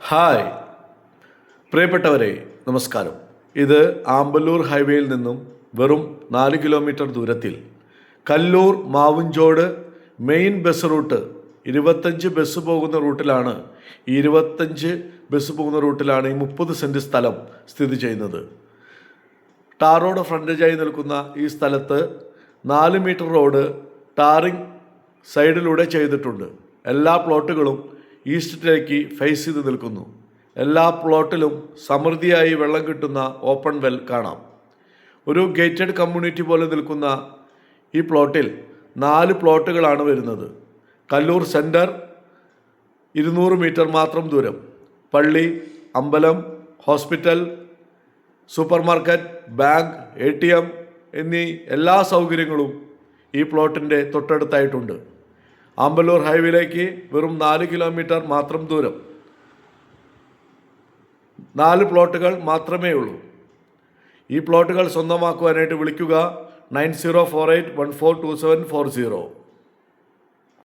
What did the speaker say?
Hi പ്രിയപ്പെട്ടവരെ, നമസ്കാരം. ഇത് ആമ്പല്ലൂർ ഹൈവേയിൽ നിന്നും വെറും 4 കിലോമീറ്റർ ദൂരത്തിൽ Kallur Mavunchod main bus route 25 bus പോകുന്ന റൂട്ടിലാണ്. ഈ 25 ബസ് പോകുന്ന റൂട്ടിലാണ് ഈ 30 സെൻറ്റ് സ്ഥലം സ്ഥിതി ചെയ്യുന്നത്. ടാർ റോഡ് ഫ്രണ്ടേജായി നിൽക്കുന്ന ഈ സ്ഥലത്ത് 4 മീറ്റർ റോഡ് ടാറിങ് സൈഡിലൂടെ ചെയ്തിട്ടുണ്ട്. എല്ലാ പ്ലോട്ടുകളും ഈസ്റ്റിലേക്ക് ഫേസ് ചെയ്ത് നിൽക്കുന്നു. എല്ലാ പ്ലോട്ടിലും സമൃദ്ധിയായി വെള്ളം കിട്ടുന്ന ഓപ്പൺ വെൽ കാണാം. ഒരു ഗേറ്റഡ് കമ്മ്യൂണിറ്റി പോലെ നിൽക്കുന്ന ഈ പ്ലോട്ടിൽ 4 പ്ലോട്ടുകളാണ് വരുന്നത്. കല്ലൂർ സെൻറ്റർ 200 മീറ്റർ മാത്രം ദൂരം. പള്ളി, അമ്പലം, hospital, super market, bank, ATM എന്നീ എല്ലാ സൗകര്യങ്ങളും ഈ പ്ലോട്ടിൻ്റെ തൊട്ടടുത്തായിട്ടുണ്ട്. ആമ്പല്ലൂർ ഹൈവേയിലേക്ക് വെറും 4 കിലോമീറ്റർ മാത്രം ദൂരം. 4 പ്ലോട്ടുകൾ മാത്രമേ ഉള്ളൂ. ഈ പ്ലോട്ടുകൾ സ്വന്തമാക്കുവാനായിട്ട് വിളിക്കുക 9048142740.